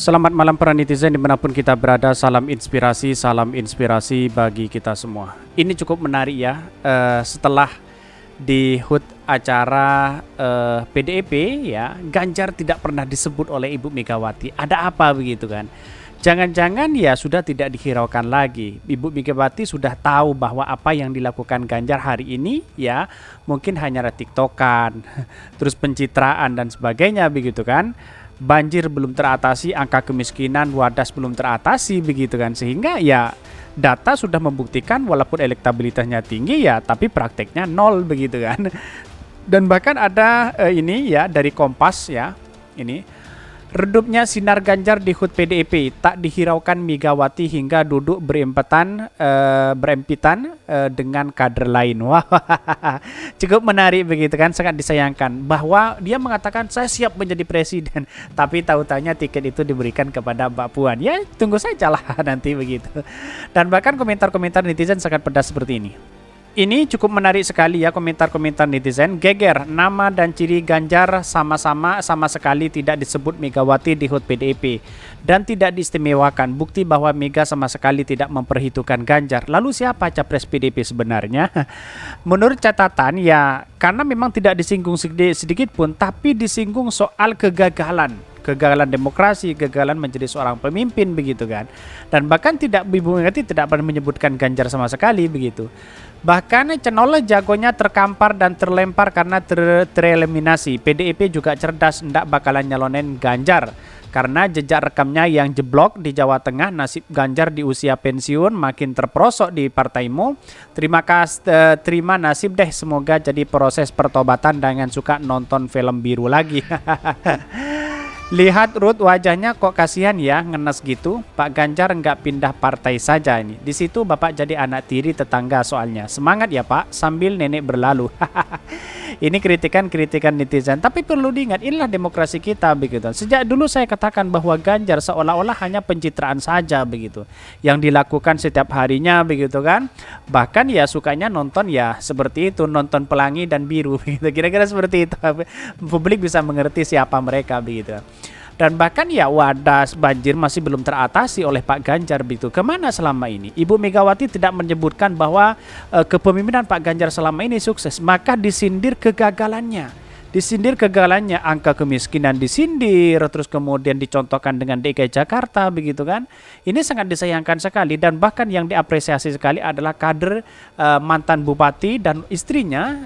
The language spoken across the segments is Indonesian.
Selamat malam para netizen dimanapun kita berada, salam inspirasi bagi kita semua. Ini cukup menarik ya, setelah di HUT acara PDIP ya, Ganjar tidak pernah disebut oleh Ibu Megawati. Ada apa begitu kan? Jangan-jangan ya sudah tidak dihiraukan lagi. Ibu Megawati sudah tahu bahwa apa yang dilakukan Ganjar hari ini ya mungkin hanya tiktokan, terus pencitraan dan sebagainya begitu kan. Banjir belum teratasi, angka kemiskinan wadas belum teratasi begitu kan, sehingga ya data sudah membuktikan walaupun elektabilitasnya tinggi ya tapi prakteknya nol begitu kan. Dan bahkan ada ini ya dari Kompas ya, ini redupnya sinar Ganjar di HUT PDIP, tak dihiraukan Megawati hingga duduk berempitan dengan kader lain. Wah, cukup menarik begitu kan, sangat disayangkan bahwa dia mengatakan saya siap menjadi presiden, tapi tahu-taunya tiket itu diberikan kepada Mbak Puan. Ya tunggu saja lah nanti begitu. Dan bahkan komentar-komentar netizen sangat pedas seperti ini. Ini cukup menarik sekali ya komentar-komentar netizen. Geger, nama dan ciri Ganjar sama sekali tidak disebut Megawati di HUT PDIP dan tidak diistimewakan. Bukti bahwa Mega sama sekali tidak memperhitungkan Ganjar. Lalu siapa capres PDIP sebenarnya? Menurut catatan ya, karena memang tidak disinggung sedikit pun, tapi disinggung soal kegagalan demokrasi, kegagalan menjadi seorang pemimpin begitu kan. Dan bahkan Ibu Megawati tidak pernah menyebutkan Ganjar sama sekali begitu. Bahkan Cenola jagonya terkampar dan terlempar karena tereliminasi. PDIP juga cerdas, ndak bakalan nyalonin Ganjar karena jejak rekamnya yang jeblok di Jawa Tengah. Nasib Ganjar di usia pensiun makin terperosok di partaimu. Terima nasib deh, semoga jadi proses pertobatan, dengan suka nonton film biru lagi. Lihat Ruth wajahnya kok kasihan ya, ngenes gitu. Pak Ganjar nggak pindah partai saja ini. Di situ Bapak jadi anak tiri tetangga soalnya. Semangat ya Pak, sambil nenek berlalu. Ini kritikan netizen, tapi perlu diingat inilah demokrasi kita begitu. Sejak dulu saya katakan bahwa Ganjar seolah-olah hanya pencitraan saja begitu, yang dilakukan setiap harinya begitu kan. Bahkan ya sukanya nonton ya seperti itu, nonton Pelangi dan Biru begitu. Kira-kira seperti itu. Publik bisa mengerti siapa mereka begitu. Dan bahkan ya wadas banjir masih belum teratasi oleh Pak Ganjar begitu. Kemana selama ini? Ibu Megawati tidak menyebutkan bahwa kepemimpinan Pak Ganjar selama ini sukses, maka disindir kegagalannya. Angka kemiskinan disindir, terus kemudian dicontohkan dengan DKI Jakarta begitu kan. Ini sangat disayangkan sekali, dan bahkan yang diapresiasi sekali adalah kader mantan bupati dan istrinya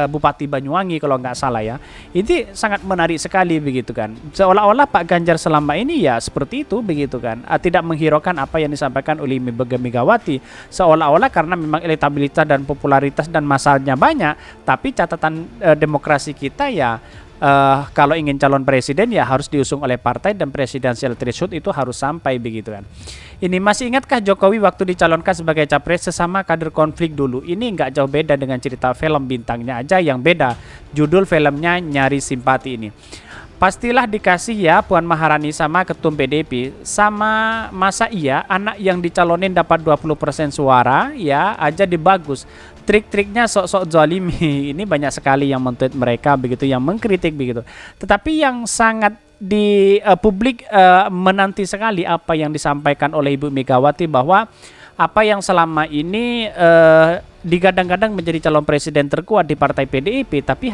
Bupati Banyuwangi kalau nggak salah ya. Ini sangat menarik sekali begitu kan. Seolah-olah Pak Ganjar selama ini ya seperti itu begitu kan. Tidak menghiraukan apa yang disampaikan oleh Megawati. Seolah-olah karena memang elektabilitas dan popularitas dan masalahnya banyak, tapi catatan demokrasi kita ya kalau ingin calon presiden ya harus diusung oleh partai dan presidensial threshold itu harus sampai begitu kan. Ini masih ingatkah Jokowi waktu dicalonkan sebagai capres sesama kader konflik dulu? Ini nggak jauh beda dengan cerita film, bintangnya aja yang beda. Judul filmnya Nyari Simpati ini. Pastilah dikasih ya Puan Maharani sama ketum PDIP. Sama masa iya anak yang dicalonin dapat 20% suara ya aja dibagus. Trik-triknya sok-sok zalimi. Ini banyak sekali yang men-tweet mereka begitu, yang mengkritik begitu. Tetapi yang sangat di publik menanti sekali apa yang disampaikan oleh Ibu Megawati, bahwa apa yang selama ini digadang-gadang menjadi calon presiden terkuat di partai PDIP, tapi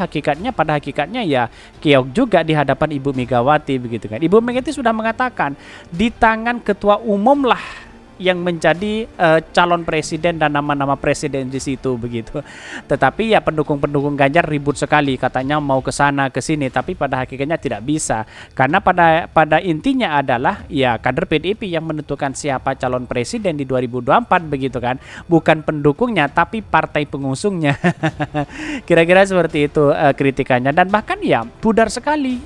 pada hakikatnya ya keok juga di hadapan Ibu Megawati begitu kan. Ibu Megawati sudah mengatakan di tangan ketua umum lah yang menjadi calon presiden dan nama-nama presiden di situ begitu. Tetapi ya pendukung-pendukung Ganjar ribut sekali, katanya mau ke sana ke sini, tapi pada hakikatnya tidak bisa, karena pada intinya adalah ya kader PDIP yang menentukan siapa calon presiden di 2024 begitu kan, bukan pendukungnya tapi partai pengusungnya. Kira-kira seperti itu kritikannya. Dan bahkan ya pudar sekali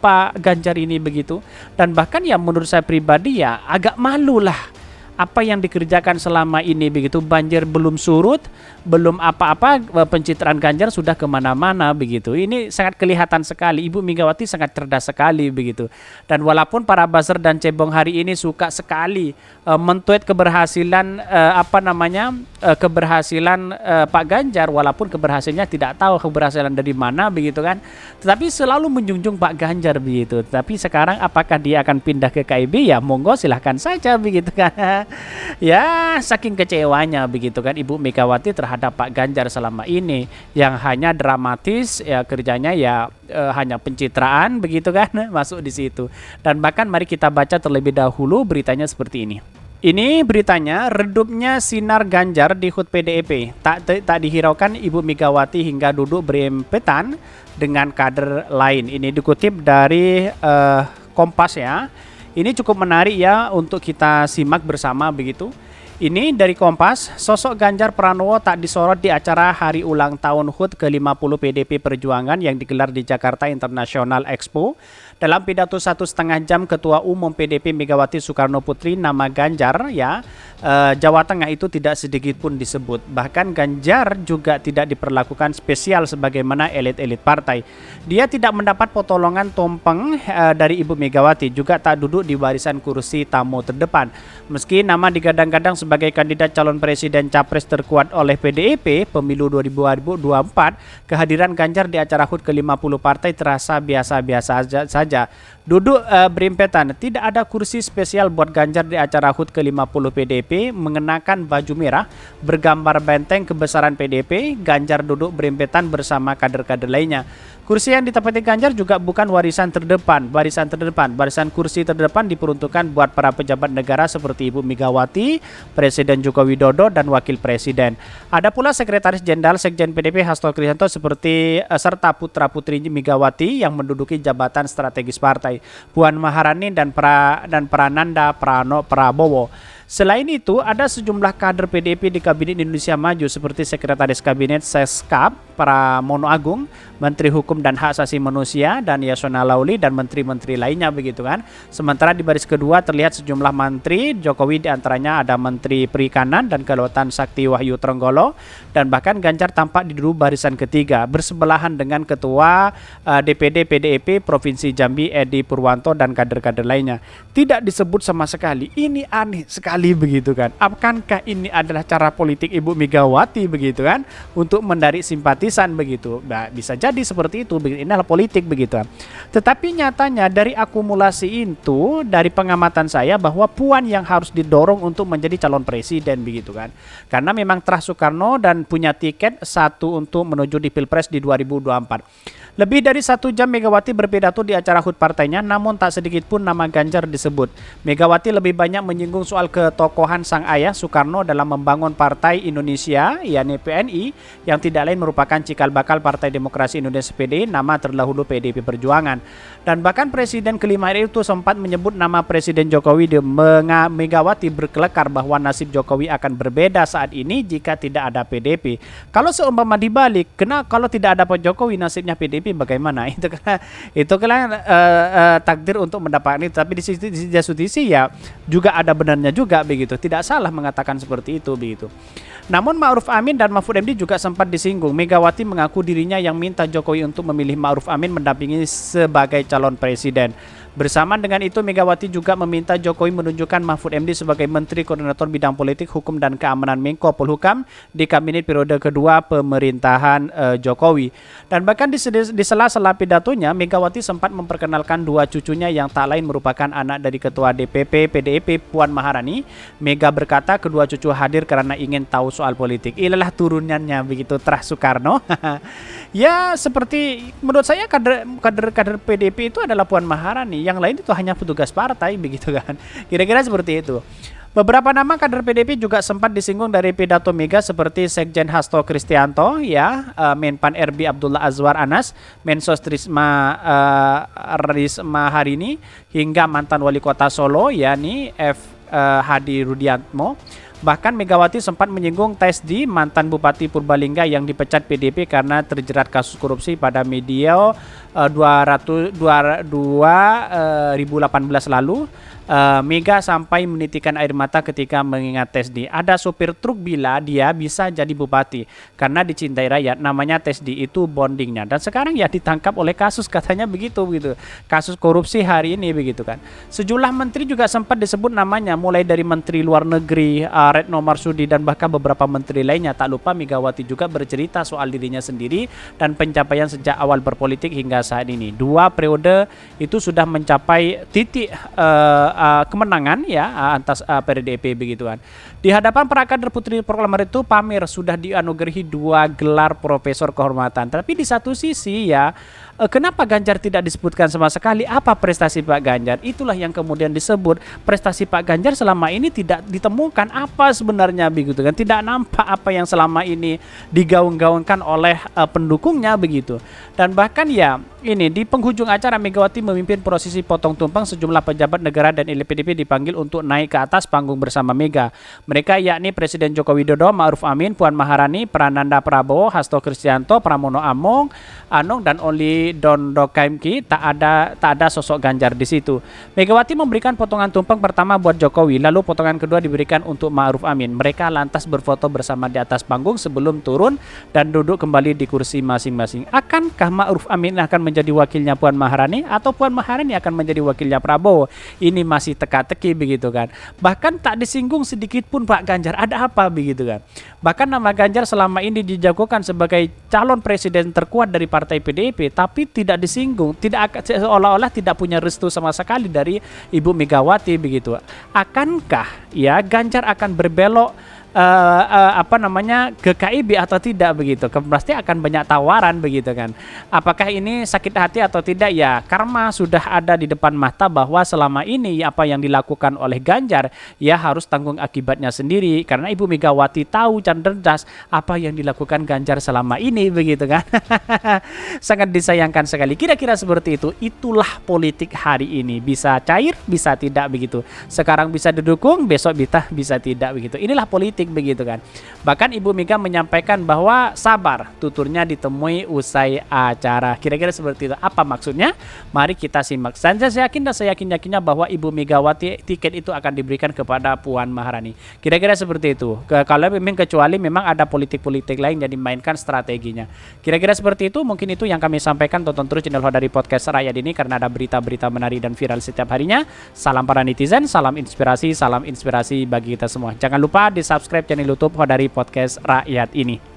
Pak Ganjar ini begitu, dan bahkan ya menurut saya pribadi ya agak malu lah apa yang dikerjakan selama ini begitu. Banjir belum surut, belum apa-apa, pencitraan Ganjar sudah kemana-mana begitu. Ini sangat kelihatan sekali, Ibu Megawati sangat cerdas sekali begitu. Dan walaupun para buzzer dan cebong hari ini suka sekali mentweet keberhasilan keberhasilan Pak Ganjar, walaupun keberhasilannya tidak tahu keberhasilan dari mana begitu kan, tetapi selalu menjunjung Pak Ganjar begitu. Tapi sekarang apakah dia akan pindah ke KIB? Ya monggo, silahkan saja begitu kan. Ya saking kecewanya begitu kan Ibu Megawati terhadap Pak Ganjar selama ini, yang hanya dramatis ya kerjanya ya hanya pencitraan begitu kan masuk di situ. Dan bahkan mari kita baca terlebih dahulu beritanya seperti ini. Ini beritanya, redupnya sinar Ganjar di HUT PDIP. Tak dihiraukan Ibu Megawati hingga duduk berempetan dengan kader lain. Ini dikutip dari Kompas ya. Ini cukup menarik ya untuk kita simak bersama begitu. Ini dari Kompas, sosok Ganjar Pranowo tak disorot di acara hari ulang tahun HUT ke-50 PDIP Perjuangan yang digelar di Jakarta International Expo. Dalam pidato 1,5 jam, Ketua Umum PDIP Megawati Soekarno Putri, nama Ganjar ya Jawa Tengah itu tidak sedikit pun disebut. Bahkan Ganjar juga tidak diperlakukan spesial sebagaimana elit-elit partai. Dia tidak mendapat potolongan tumpeng dari Ibu Megawati, juga tak duduk di barisan kursi tamu terdepan. Meski nama digadang-gadang sebagai kandidat calon presiden capres terkuat oleh PDIP pemilu 2024, kehadiran Ganjar di acara HUT ke-50 partai terasa biasa-biasa saja. Duduk berempetan, tidak ada kursi spesial buat Ganjar di acara HUT ke-50 PDIP. Mengenakan baju merah bergambar benteng kebesaran PDIP, Ganjar duduk berempetan bersama kader-kader lainnya. Kursi yang ditempati Ganjar juga bukan barisan terdepan. Barisan kursi terdepan diperuntukkan buat para pejabat negara seperti Ibu Megawati, Presiden Joko Widodo, dan Wakil Presiden. Ada pula Sekretaris Jenderal Sekjen PDIP Hasto Kristianto serta putra-putri Megawati yang menduduki jabatan strategis partai, Puan Maharani dan Prananda Prabowo. Selain itu, ada sejumlah kader PDIP di Kabinet Indonesia Maju seperti Sekretaris Kabinet Seskap Pramono Agung, Menteri Hukum dan Hak Asasi Manusia, dan Yasona Lauli, dan menteri-menteri lainnya begitu kan. Sementara di baris kedua terlihat sejumlah menteri Jokowi, diantaranya ada Menteri Perikanan dan Kelautan Sakti Wahyu Trenggolo, dan bahkan Ganjar tampak di duduk barisan ketiga bersebelahan dengan Ketua DPD PDIP Provinsi Jambi Edi Purwanto dan kader-kader lainnya. Tidak disebut sama sekali. Ini aneh sekali begitu kan. Akankah ini adalah cara politik Ibu Megawati begitu kan untuk menarik simpatisan begitu? Nah, bisa jadi seperti itu. Ini adalah politik begitu. Tetapi nyatanya dari akumulasi itu, dari pengamatan saya bahwa Puan yang harus didorong untuk menjadi calon presiden begitu kan. Karena memang terah Soekarno dan punya tiket satu untuk menuju di Pilpres di 2024. Lebih dari 1 jam Megawati berpidato di acara HUT partainya, namun tak sedikit pun nama Ganjar disebut. Megawati lebih banyak menyinggung soal ketokohan sang ayah Soekarno dalam membangun Partai Indonesia, yakni PNI, yang tidak lain merupakan cikal bakal Partai Demokrasi Indonesia PDI, nama terdahulu PDIP Perjuangan. Dan bahkan Presiden kelima itu sempat menyebut nama Presiden Jokowi. Megawati berkelakar bahwa nasib Jokowi akan berbeda saat ini jika tidak ada PDIP. Kalau seumpama dibalik, kalau tidak ada Pak Jokowi, nasibnya PDIP bagaimana? Itu kan takdir untuk mendapatkan itu. Tapi di satu sisi ya juga ada benarnya juga begitu. Tidak salah mengatakan seperti itu begitu. Namun Ma'ruf Amin dan Mahfud MD juga sempat disinggung. Megawati mengaku dirinya yang minta Jokowi untuk memilih Ma'ruf Amin mendampingi sebagai calon presiden. Bersamaan dengan itu, Megawati juga meminta Jokowi menunjukkan Mahfud MD sebagai Menteri Koordinator Bidang Politik, Hukum, dan Keamanan Menko Polhukam di Kabinet periode kedua pemerintahan Jokowi. Dan bahkan di sela-sela pidatonya, Megawati sempat memperkenalkan dua cucunya yang tak lain merupakan anak dari Ketua DPP PDIP Puan Maharani. Mega berkata kedua cucu hadir karena ingin tahu soal politik. Inilah turunannya begitu, terah Soekarno. Ya seperti menurut saya kader PDIP itu adalah Puan Maharani. Yang lain itu hanya petugas partai begitu kan. Kira-kira seperti itu. Beberapa nama kader PDIP juga sempat disinggung dari pidato Mega seperti Sekjen Hasto Kristianto, ya, Menpan RB Abdullah Azwar Anas, Mensos Risma Harini, hingga mantan wali kota Solo, yakni Hadi Rudiatmo. Bahkan Megawati sempat menyinggung Tesdi, mantan Bupati Purbalingga yang dipecat PDIP karena terjerat kasus korupsi pada medio 2018 lalu. Mega sampai menitikan air mata ketika mengingat Tesdi. Ada sopir truk bila dia bisa jadi bupati karena dicintai rakyat. Namanya Tesdi, itu bondingnya. Dan sekarang ya ditangkap oleh kasus, katanya begitu. Kasus korupsi hari ini begitu kan. Sejumlah menteri juga sempat disebut namanya, mulai dari Menteri Luar Negeri Retno Marsudi dan bahkan beberapa menteri lainnya. Tak lupa Megawati juga bercerita soal dirinya sendiri dan pencapaian sejak awal berpolitik hingga saat ini. 2 periode itu sudah mencapai titik kemenangan ya atas PDIP begitu kan. Di hadapan para kader Putri Proklamator itu pamer sudah dianugerahi 2 gelar profesor kehormatan. Tapi di satu sisi ya, kenapa Ganjar tidak disebutkan sama sekali? Apa prestasi Pak Ganjar? Itulah yang kemudian disebut prestasi Pak Ganjar selama ini tidak ditemukan apa sebenarnya begitu kan. Tidak nampak apa yang selama ini digaung-gaungkan oleh pendukungnya begitu. Dan bahkan ya ini di penghujung acara Megawati memimpin prosesi potong tumpeng, sejumlah pejabat negara dan elit PDIP dipanggil untuk naik ke atas panggung bersama Mega. Mereka yakni Presiden Joko Widodo, Ma'ruf Amin, Puan Maharani, Prananda Prabowo, Hasto Kristianto, Pramono Anung, dan Oli Dondo Kaimki. Tak ada sosok Ganjar di situ. Megawati memberikan potongan tumpeng pertama buat Jokowi, lalu potongan kedua diberikan untuk Ma'ruf Amin. Mereka lantas berfoto bersama di atas panggung sebelum turun dan duduk kembali di kursi masing-masing. Akankah Ma'ruf Amin akan menjadi wakilnya Puan Maharani atau Puan Maharani akan menjadi wakilnya Prabowo? Ini masih teka-teki begitu kan. Bahkan tak disinggung sedikit pun Pak Ganjar, ada apa begitu kan. Bahkan nama Ganjar selama ini dijagokan sebagai calon presiden terkuat dari partai PDIP, tapi tidak disinggung, seolah-olah tidak punya restu sama sekali dari Ibu Megawati begitu. Akankah ya Ganjar akan berbelok ke KIB atau tidak begitu? Pasti akan banyak tawaran begitu kan. Apakah ini sakit hati atau tidak ya? Karma sudah ada di depan mata bahwa selama ini apa yang dilakukan oleh Ganjar ya harus tanggung akibatnya sendiri, karena Ibu Megawati tahu cerdas apa yang dilakukan Ganjar selama ini begitu kan. Sangat disayangkan sekali. Kira-kira seperti itu. Itulah politik hari ini. Bisa cair, bisa tidak begitu. Sekarang bisa didukung, besok bisa tidak begitu. Inilah politik begitu kan. Bahkan Ibu Mega menyampaikan bahwa sabar, tuturnya ditemui usai acara. Kira-kira seperti itu. Apa maksudnya? Mari kita simak. Saya yakin dan saya yakin-yakinnya bahwa Ibu Megawati tiket itu akan diberikan kepada Puan Maharani. Kira-kira seperti itu. Kalau kecuali memang ada politik-politik lain yang dimainkan strateginya. Kira-kira seperti itu. Mungkin itu yang kami sampaikan. Tonton terus channel Hodari Podcast Rakyat ini karena ada berita-berita menarik dan viral setiap harinya. Salam para netizen, salam inspirasi bagi kita semua. Jangan lupa di subscribe channel YouTube Hodari Podcast Rakyat ini.